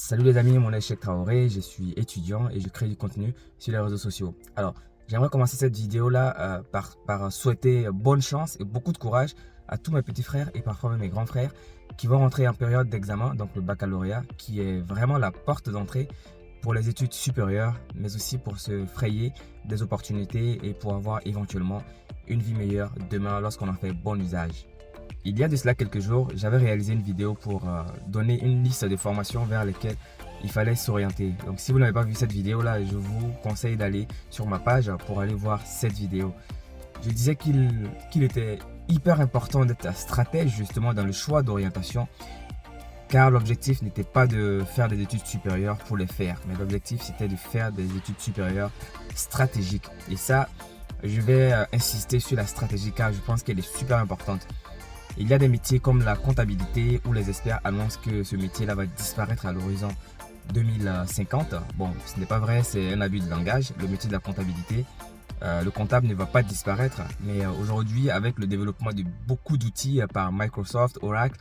Salut les amis, mon nom est Cheikh Traoré, je suis étudiant et je crée du contenu sur les réseaux sociaux. Alors, j'aimerais commencer cette vidéo-là par souhaiter bonne chance et beaucoup de courage à tous mes petits frères et parfois même mes grands frères qui vont rentrer en période d'examen, donc le baccalauréat, qui est vraiment la porte d'entrée pour les études supérieures, mais aussi pour se frayer des opportunités et pour avoir éventuellement une vie meilleure demain lorsqu'on en fait bon usage. Il y a de cela quelques jours, j'avais réalisé une vidéo pour donner une liste de formations vers lesquelles il fallait s'orienter. Donc si vous n'avez pas vu cette vidéo là, je vous conseille d'aller sur ma page pour aller voir cette vidéo. Je disais qu'il était hyper important d'être stratège justement dans le choix d'orientation, car l'objectif n'était pas de faire des études supérieures pour les faire, mais l'objectif c'était de faire des études supérieures stratégiques. Et ça, je vais insister sur la stratégie car je pense qu'elle est super importante. Il y a des métiers comme la comptabilité où les experts annoncent que ce métier-là va disparaître à l'horizon 2050. Bon, ce n'est pas vrai, c'est un abus de langage. Le métier de la comptabilité, le comptable ne va pas disparaître. Mais aujourd'hui, avec le développement de beaucoup d'outils par Microsoft, Oracle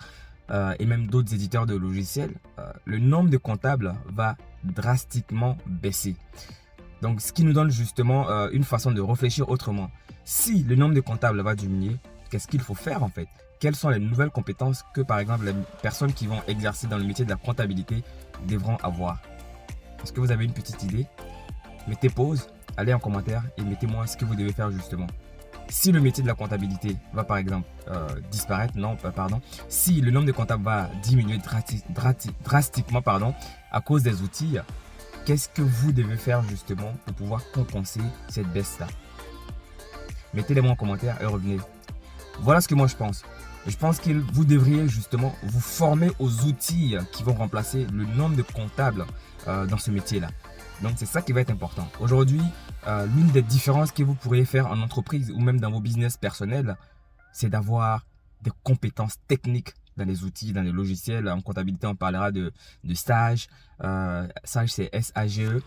et même d'autres éditeurs de logiciels, le nombre de comptables va drastiquement baisser. Donc, ce qui nous donne justement une façon de réfléchir autrement. Si le nombre de comptables va diminuer, qu'est-ce qu'il faut faire en fait? Quelles sont les nouvelles compétences que par exemple les personnes qui vont exercer dans le métier de la comptabilité devront avoir? Est-ce que vous avez une petite idée? Mettez pause, allez en commentaire et mettez-moi ce que vous devez faire justement. Si le métier de la comptabilité va par exemple disparaître, si le nombre de comptables va diminuer drastiquement à cause des outils, qu'est-ce que vous devez faire justement pour pouvoir compenser cette baisse-là? Mettez-les-moi en commentaire et revenez. Voilà ce que moi je pense. Je pense que vous devriez justement vous former aux outils qui vont remplacer le nombre de comptables dans ce métier-là. Donc c'est ça qui va être important. Aujourd'hui, l'une des différences que vous pourriez faire en entreprise ou même dans vos business personnels, c'est d'avoir des compétences techniques dans les outils, dans les logiciels. En comptabilité, on parlera de Sage. Sage, c'est S-A-G-E.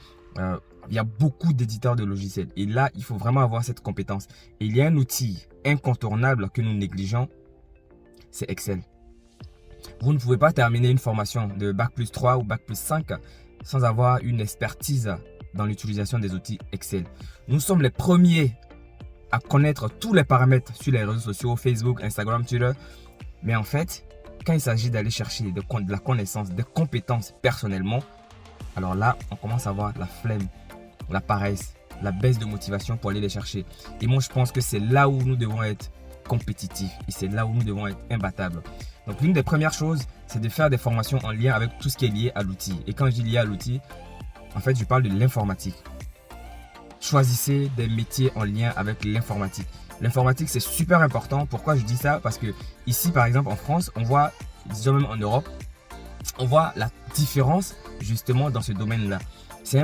Il y a beaucoup d'éditeurs de logiciels. Et là, il faut vraiment avoir cette compétence. Et il y a un outil incontournable que nous négligeons, c'est Excel. Vous ne pouvez pas terminer une formation de Bac+3 ou Bac+5 sans avoir une expertise dans l'utilisation des outils Excel. Nous sommes les premiers à connaître tous les paramètres sur les réseaux sociaux, Facebook, Instagram, Twitter. Mais en fait, quand il s'agit d'aller chercher de la connaissance, des compétences personnellement, alors là, on commence à avoir la flemme, la paresse, la baisse de motivation pour aller les chercher. Et moi, je pense que c'est là où nous devons être compétitifs et c'est là où nous devons être imbattables. Donc, l'une des premières choses, c'est de faire des formations en lien avec tout ce qui est lié à l'outil. Et quand je dis lié à l'outil, en fait, je parle de l'informatique. Choisissez des métiers en lien avec l'informatique. L'informatique, c'est super important. Pourquoi je dis ça? Parce que ici, par exemple, en France, on voit, disons même en Europe, on voit la différence justement dans ce domaine-là. C'est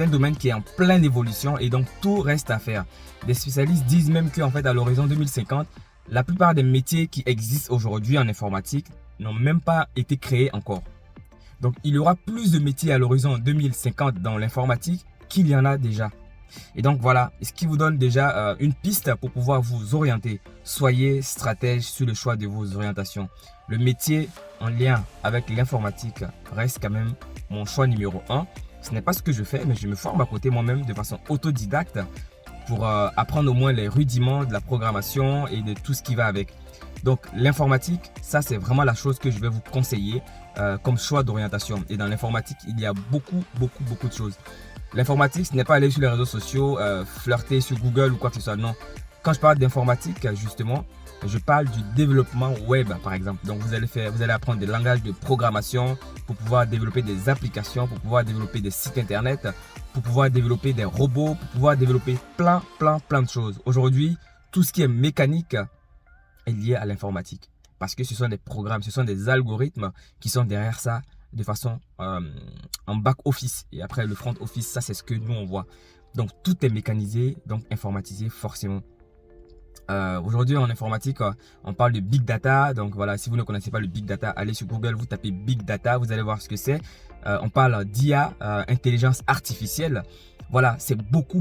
un domaine qui est en pleine évolution et donc tout reste à faire. Des spécialistes disent même qu'en fait à l'horizon 2050, la plupart des métiers qui existent aujourd'hui en informatique n'ont même pas été créés encore. Donc il y aura plus de métiers à l'horizon 2050 dans l'informatique qu'il y en a déjà. Et donc voilà, ce qui vous donne déjà une piste pour pouvoir vous orienter. Soyez stratège sur le choix de vos orientations. Le métier en lien avec l'informatique reste quand même mon choix numéro 1. Ce n'est pas ce que je fais, mais je me forme à côté moi-même de façon autodidacte pour apprendre au moins les rudiments de la programmation et de tout ce qui va avec. Donc l'informatique, ça c'est vraiment la chose que je vais vous conseiller comme choix d'orientation. Et dans l'informatique, il y a beaucoup de choses. L'informatique, ce n'est pas aller sur les réseaux sociaux, flirter sur Google ou quoi que ce soit. Non. Quand je parle d'informatique, justement, je parle du développement web, par exemple. Donc, vous allez apprendre des langages de programmation pour pouvoir développer des applications, pour pouvoir développer des sites internet, pour pouvoir développer des robots, pour pouvoir développer plein de choses. Aujourd'hui, tout ce qui est mécanique est lié à l'informatique. Parce que ce sont des programmes, ce sont des algorithmes qui sont derrière ça de façon en back office. Et après, le front office, ça, c'est ce que nous, on voit. Donc, tout est mécanisé, donc informatisé forcément. Aujourd'hui, en informatique, on parle de Big Data. Donc, voilà, si vous ne connaissez pas le Big Data, allez sur Google, vous tapez Big Data, vous allez voir ce que c'est. On parle d'IA, intelligence artificielle. Voilà, c'est beaucoup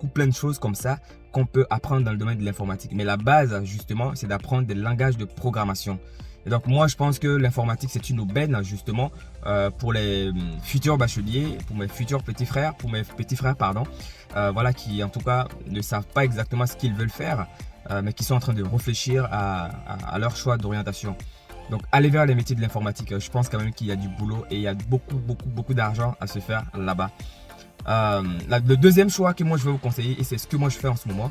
plein de choses comme ça qu'on peut apprendre dans le domaine de l'informatique. Mais la base, justement, c'est d'apprendre des langages de programmation. Et donc moi je pense que l'informatique c'est une aubaine justement pour les futurs bacheliers, pour mes futurs petits frères, pardon, voilà, qui en tout cas ne savent pas exactement ce qu'ils veulent faire, mais qui sont en train de réfléchir à leur choix d'orientation. Donc allez vers les métiers de l'informatique, je pense quand même qu'il y a du boulot et il y a beaucoup d'argent à se faire là-bas. Le deuxième choix que moi je vais vous conseiller, et c'est ce que moi je fais en ce moment,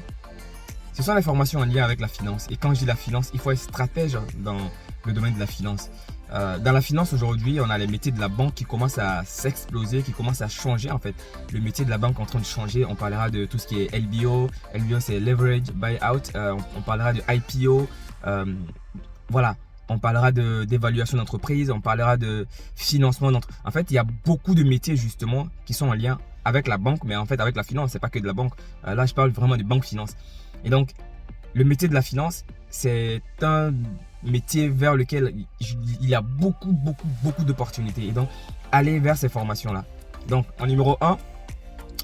ce sont les formations en lien avec la finance. Et quand je dis la finance, il faut être stratège dans le domaine de la finance. Dans la finance aujourd'hui, on a les métiers de la banque qui commencent à s'exploser, qui commencent à changer en fait. Le métier de la banque est en train de changer. On parlera de tout ce qui est LBO. LBO c'est Leverage Buyout. On parlera de IPO. Voilà. On parlera d'évaluation d'entreprise. On parlera de financement d'entreprise. En fait, il y a beaucoup de métiers justement qui sont en lien avec la banque, mais en fait avec la finance. C'est pas que de la banque. Là, je parle vraiment de banque-finance. Et donc, le métier de la finance, c'est un métier vers lequel il y a beaucoup d'opportunités. Et donc, allez vers ces formations-là. Donc, en numéro 1,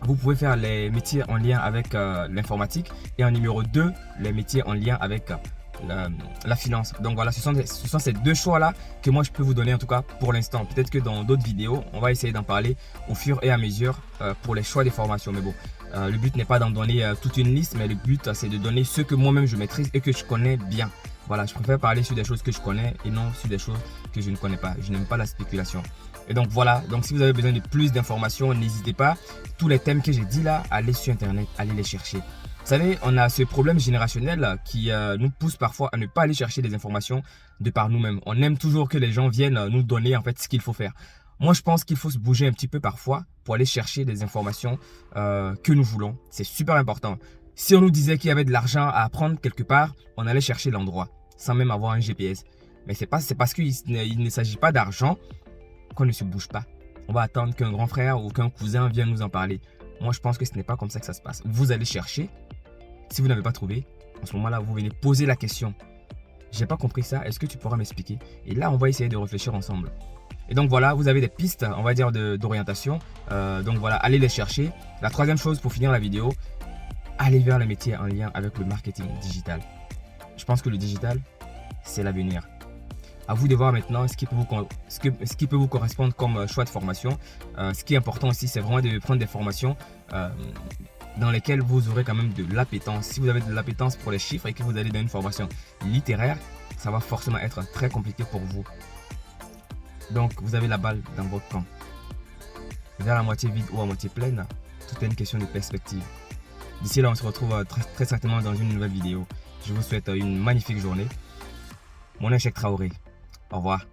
vous pouvez faire les métiers en lien avec l'informatique. Et en numéro 2, les métiers en lien avec la finance. Donc voilà, ce sont ces deux choix-là que moi je peux vous donner en tout cas pour l'instant. Peut-être que dans d'autres vidéos, on va essayer d'en parler au fur et à mesure pour les choix des formations. Mais bon, le but n'est pas d'en donner toute une liste, mais le but c'est de donner ce que moi-même je maîtrise et que je connais bien. Voilà, je préfère parler sur des choses que je connais et non sur des choses que je ne connais pas. Je n'aime pas la spéculation. Et donc voilà, donc si vous avez besoin de plus d'informations, n'hésitez pas. Tous les thèmes que j'ai dit là, allez sur internet, allez les chercher. Vous savez, on a ce problème générationnel qui nous pousse parfois à ne pas aller chercher des informations de par nous-mêmes. On aime toujours que les gens viennent nous donner en fait ce qu'il faut faire. Moi, je pense qu'il faut se bouger un petit peu parfois pour aller chercher des informations que nous voulons. C'est super important. Si on nous disait qu'il y avait de l'argent à apprendre quelque part, on allait chercher l'endroit sans même avoir un GPS. Mais c'est parce qu'il ne s'agit pas d'argent qu'on ne se bouge pas. On va attendre qu'un grand frère ou qu'un cousin vienne nous en parler. Moi, je pense que ce n'est pas comme ça que ça se passe. Vous allez chercher. Si vous n'avez pas trouvé, en ce moment-là, vous venez poser la question. J'ai pas compris ça, est-ce que tu pourras m'expliquer? Et là, on va essayer de réfléchir ensemble. Et donc voilà, vous avez des pistes, on va dire, d'orientation. Donc voilà, allez les chercher. La troisième chose pour finir la vidéo, allez vers les métiers en lien avec le marketing digital. Je pense que le digital, c'est l'avenir. À vous de voir maintenant ce qui peut vous correspondre comme choix de formation. Ce qui est important aussi, c'est vraiment de prendre des formations dans lesquelles vous aurez quand même de l'appétence. Si vous avez de l'appétence pour les chiffres et que vous allez dans une formation littéraire, ça va forcément être très compliqué pour vous. Donc, vous avez la balle dans votre camp. Vers la moitié vide ou à moitié pleine, tout est une question de perspective. D'ici là, on se retrouve très certainement dans une nouvelle vidéo. Je vous souhaite une magnifique journée. Mon nom est Cheikh Traoré. Au revoir.